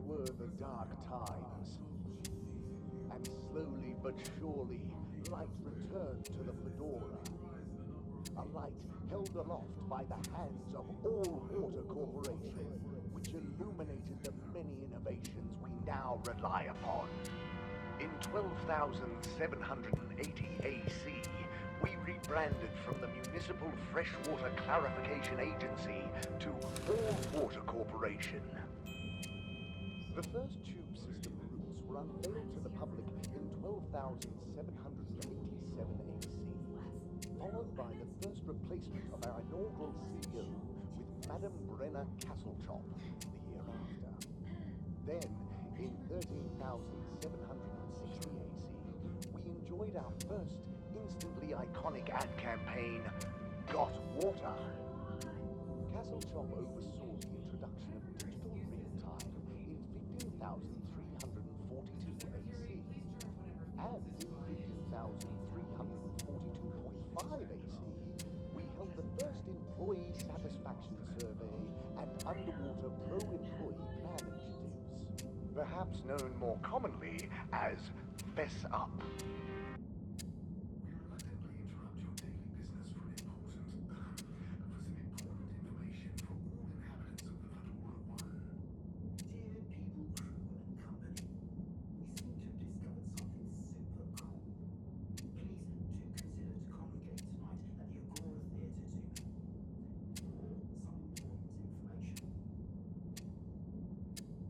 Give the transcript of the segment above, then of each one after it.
were the dark times, and slowly but surely, light returned to the Fedora. A light held aloft by the hands of All Water Corporation, which illuminated the many innovations we now rely upon. In 12,780 AC, we rebranded from the Municipal Freshwater Clarification Agency to All Water Corporation. The first tube system routes were unveiled to the public in 12,787 AC, followed by the first replacement of our inaugural CEO with Madame Brenner Castletop the year after. Then, in 13,760 AC, we enjoyed our first instantly iconic ad campaign, Got Water. Castletop oversaw the introduction of digital real-time in 15,342 AC, and in 15,342.5 AC, we held the first employee satisfaction survey and underwater pro-employee plan initiatives, perhaps known more commonly as Fess Up.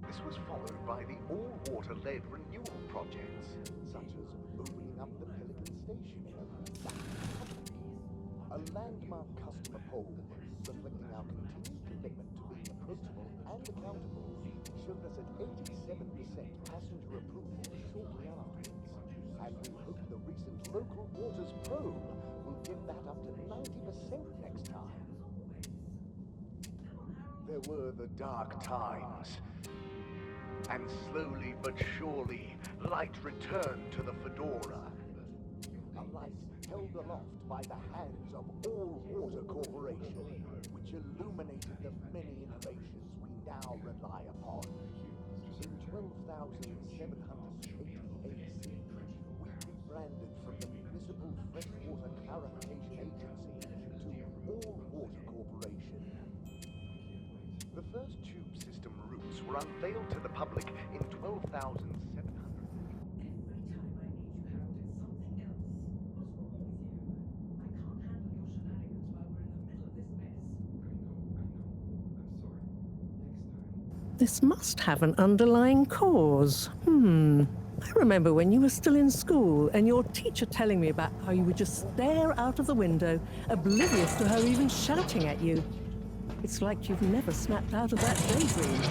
This was followed by the all-water-led renewal projects, such as opening up the Pelican Station area back to the public. A landmark customer poll reflecting our continued commitment to being approachable and accountable showed us at 87% passenger approval shortly afterwards, and we hope the recent Local Waters probe will get that up to 90% next time. There were the dark times, and slowly but surely, light returned to the Fedora. A light held aloft by the hands of All Water Corporation, which illuminated the many innovations we now rely upon. In 12,780 AC, we rebranded from the Municipal Freshwater Clarification Agency to All Water Corporation. The first tube system routes were unveiled to the public in 12,700. This must have an underlying cause. I remember when you were still in school and your teacher telling me about how you would just stare out of the window, oblivious to her even shouting at you. It's like you've never snapped out of that daydream.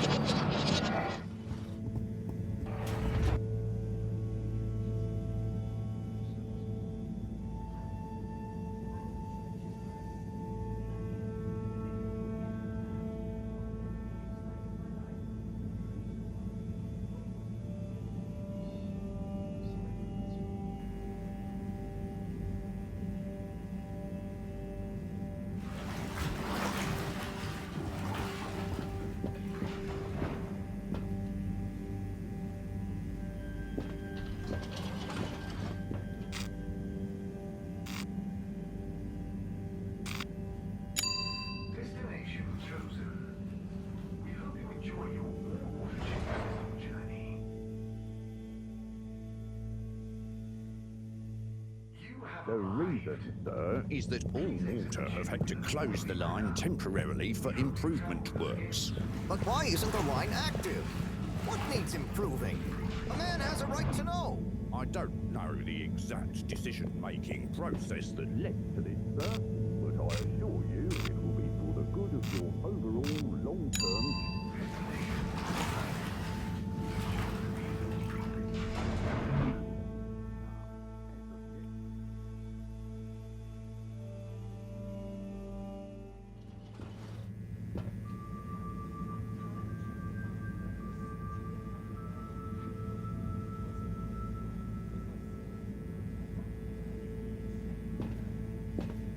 The reason, sir, is that All Water have had to close the line temporarily for improvement works. But why isn't the line active? What needs improving? A man has a right to know. I don't know the exact decision-making process that led to this, sir, but I assure you it will be for the good of your overall long-term...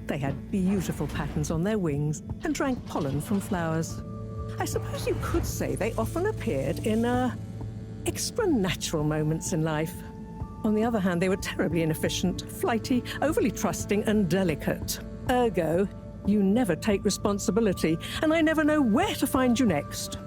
They had beautiful patterns on their wings and drank pollen from flowers. I suppose you could say they often appeared in a extra natural moments in life. On the other hand, they were terribly inefficient, flighty, overly trusting, and delicate. Ergo, you never take responsibility, and I never know where to find you next.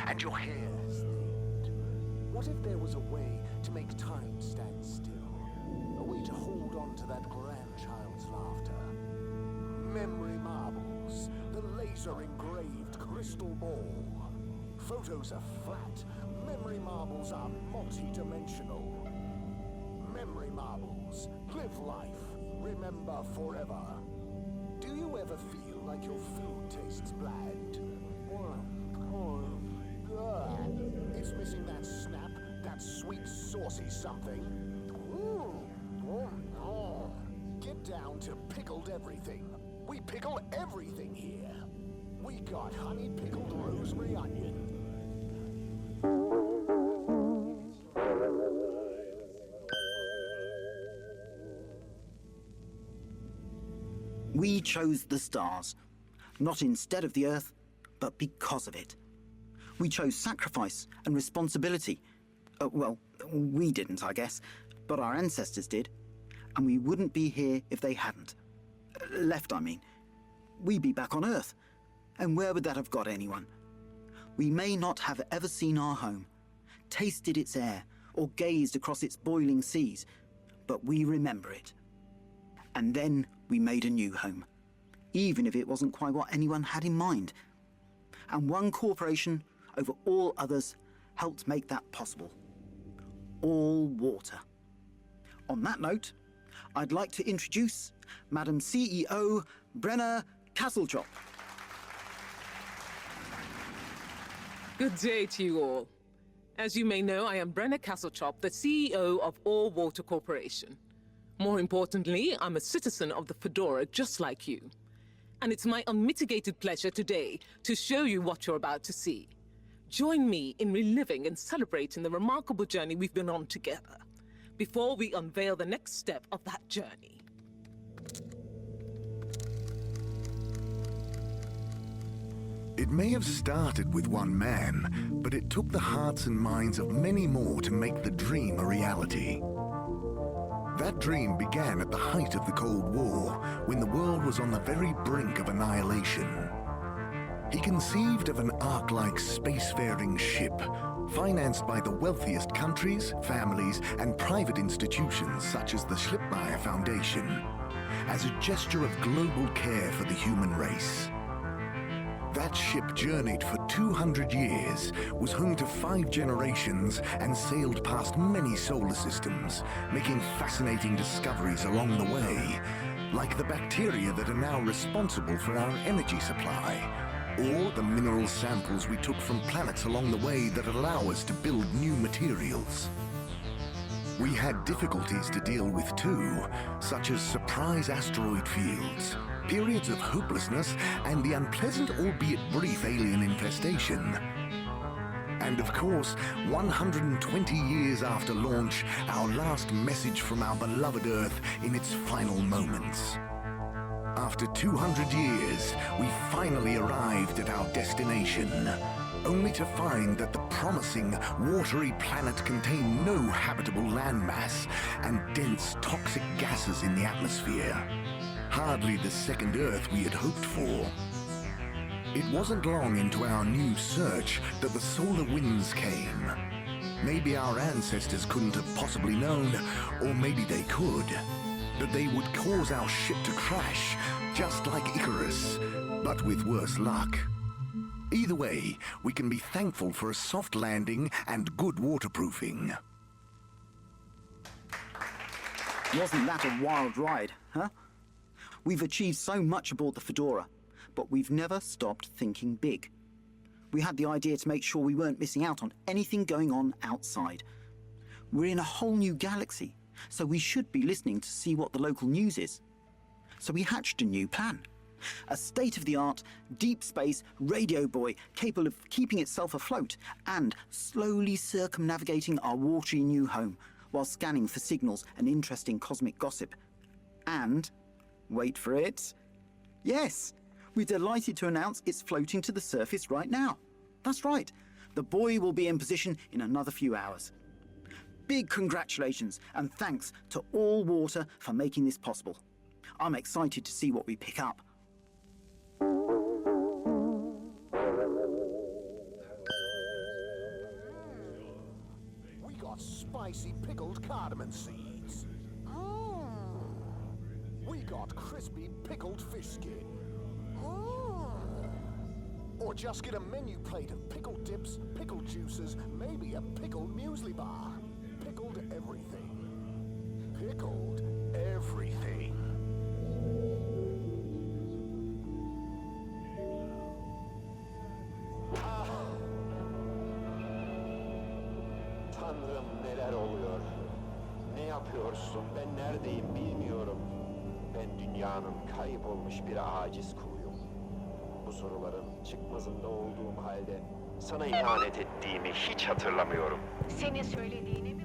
And your hair thinned. What if there was a way to make time stand still? A way to hold on to that grandchild's laughter? Memory marbles, the laser-engraved crystal ball. Photos are flat. Memory marbles are multi-dimensional. Memory marbles. Live life. Remember forever. Do you ever feel like your food tastes bland? It's missing that snap, that sweet, saucy something. Get down to pickled everything. We pickle everything here. We got honey pickled rosemary onion. We chose the stars, not instead of the Earth, but because of it. We chose sacrifice and responsibility. Well, we didn't, I guess, but our ancestors did. And we wouldn't be here if they hadn't. Left, I mean. We'd be back on Earth. And where would that have got anyone? We may not have ever seen our home, tasted its air, or gazed across its boiling seas, but we remember it. And then we made a new home, even if it wasn't quite what anyone had in mind. And one corporation over all others helped make that possible. All water. On that note, I'd like to introduce Madam CEO Brenna Castletrop. Good day to you all. As you may know, I am Brenna Castletrop, the CEO of All Water Corporation. More importantly, I'm a citizen of the Fedora just like you. And it's my unmitigated pleasure today to show you what you're about to see. Join me in reliving and celebrating the remarkable journey we've been on together, before we unveil the next step of that journey. It may have started with one man, but it took the hearts and minds of many more to make the dream a reality. That dream began at the height of the Cold War, when the world was on the very brink of annihilation. He conceived of an Ark-like spacefaring ship, financed by the wealthiest countries, families, and private institutions such as the Schlipmeyer Foundation, as a gesture of global care for the human race. That ship journeyed for 200 years, was home to 5 generations, and sailed past many solar systems, making fascinating discoveries along the way, like the bacteria that are now responsible for our energy supply, or the mineral samples we took from planets along the way that allow us to build new materials. We had difficulties to deal with too, such as surprise asteroid fields, periods of hopelessness, and the unpleasant albeit brief alien infestation. And of course, 120 years after launch, our last message from our beloved Earth in its final moments. After 200 years, we finally arrived at our destination, only to find that the promising, watery planet contained no habitable landmass and dense, toxic gases in the atmosphere. Hardly the second Earth we had hoped for. It wasn't long into our new search that the solar winds came. Maybe our ancestors couldn't have possibly known, or maybe they could, that they would cause our ship to crash, just like Icarus, but with worse luck. Either way, we can be thankful for a soft landing and good waterproofing. Wasn't that a wild ride, huh? We've achieved so much aboard the Fedora, but we've never stopped thinking big. We had the idea to make sure we weren't missing out on anything going on outside. We're in a whole new galaxy, so we should be listening to see what the local news is. So we hatched a new plan. A state-of-the-art, deep space radio buoy capable of keeping itself afloat and slowly circumnavigating our watery new home while scanning for signals and interesting cosmic gossip. And, wait for it, yes, we're delighted to announce it's floating to the surface right now. That's right, the buoy will be in position in another few hours. Big congratulations and thanks to All Water for making this possible. I'm excited to see what we pick up. We got spicy pickled cardamom seeds. We got crispy pickled fish skin. Or just get a menu plate of pickled dips, pickled juices, maybe a pickled muesli bar. Pickled everything. Pickled everything. Tanrım, neler oluyor? Ne yapıyorsun? Ben neredeyim bilmiyorum. Ben dünyanın kaybolmuş bir aciz kuluyum. Bu soruların çıkmazında olduğum halde sana ihanet ettiğimi hiç hatırlamıyorum. Senin söylediğini mi